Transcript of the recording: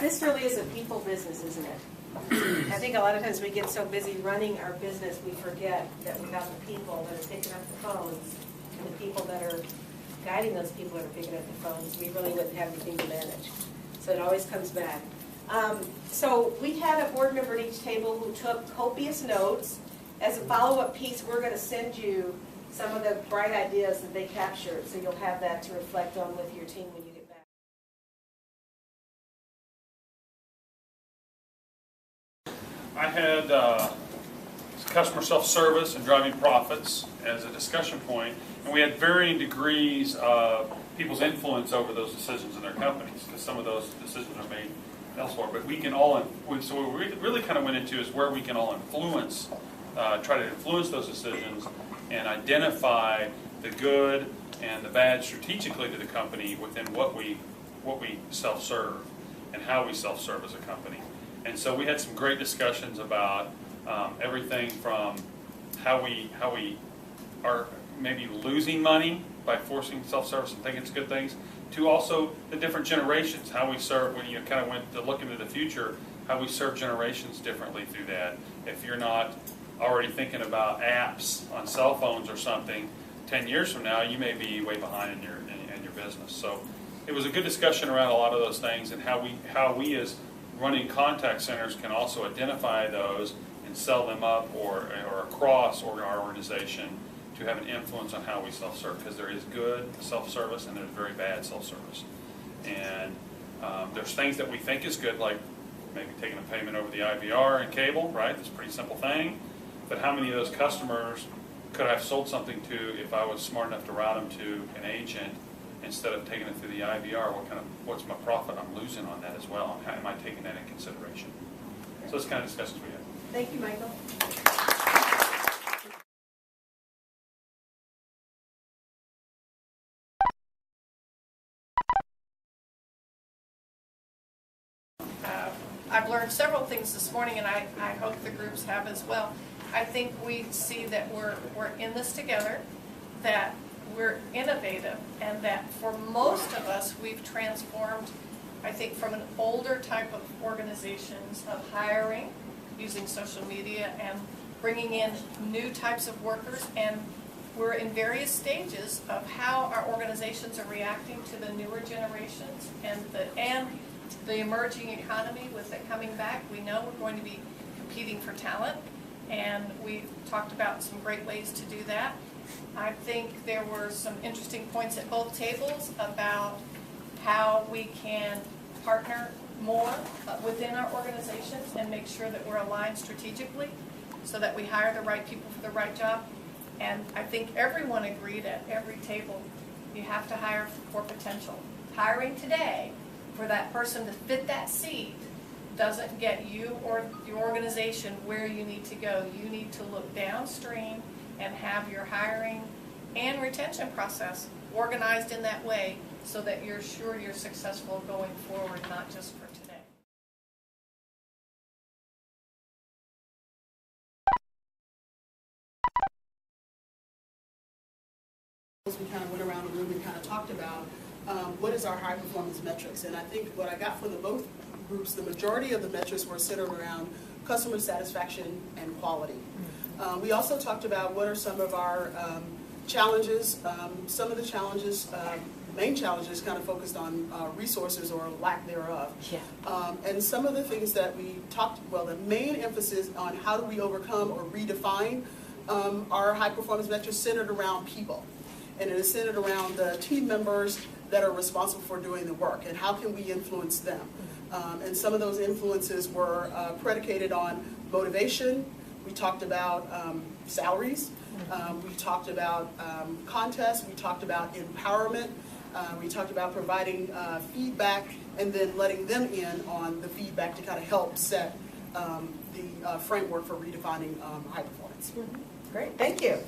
This really is a people business, isn't it? I think a lot of times we get so busy running our business, we forget that we have the people that are picking up the phones and the people that are guiding those people that are picking up the phones. We really wouldn't have anything to manage. So it always comes back. So we had a board member at each table who took copious notes. As a follow-up piece, we're going to send you some of the bright ideas that they captured, so you'll have that to reflect on with your team when you get back. I had customer self-service and driving profits as a discussion point, and we had varying degrees of people's influence over those decisions in their companies, because some of those decisions are made elsewhere. But we can all, so what we really kind of went into is where we can all influence, try to influence those decisions and identify the good and the bad strategically to the company within what we self-serve and how we self-serve as a company. And so we had some great discussions about everything from how we are maybe losing money by forcing self-service and thinking it's good things, to also the different generations, how we serve, when you kind of went to look into the future, how we serve generations differently through that. If you're not already thinking about apps on cell phones or something, 10 years from now, you may be way behind in your business. So it was a good discussion around a lot of those things, and how we as running contact centers can also identify those and sell them up or across our organization to have an influence on how we self-serve, because there is good self-service and there's very bad self-service. And there's things that we think is good, like maybe taking a payment over the IVR and cable, right? That's a pretty simple thing. But how many of those customers could I have sold something to if I was smart enough to route them to an agent instead of taking it through the IVR? What's my profit I'm losing on that as well? And how am I taking that in consideration? So that's the kind of discussions we have. Thank you, Michael. I've learned several things this morning, and I hope the groups have as well. I think we see that we're in this together, that we're innovative, and that for most of us, we've transformed, I think, from an older type of organizations of hiring, using social media, and bringing in new types of workers, and we're in various stages of how our organizations are reacting to the newer generations and the emerging economy with it coming back. We know we're going to be competing for talent, and we've talked about some great ways to do that. I think there were some interesting points at both tables about how we can partner more within our organizations and make sure that we're aligned strategically so that we hire the right people for the right job. And I think everyone agreed at every table, you have to hire for potential. Hiring today for that person to fit that seat doesn't get you or your organization where you need to go. You need to look downstream and have your hiring and retention process organized in that way so that you're sure you're successful going forward, not just for today. We kind of went around the room and kind of talked about what is our high performance metrics. And I think what I got from both groups, the majority of the metrics were centered around customer satisfaction and quality. We also talked about what are some of our challenges. Some of the challenges, main challenges, kind of focused on resources or lack thereof. Yeah. And some of the things that we talked, well, the main emphasis on how do we overcome or redefine our high performance metrics centered around people. And it is centered around the team members that are responsible for doing the work and how can we influence them. And some of those influences were predicated on motivation. We talked about salaries. We talked about contests. We talked about empowerment. We talked about providing feedback and then letting them in on the feedback to kind of help set the framework for redefining high performance. Great, thank you.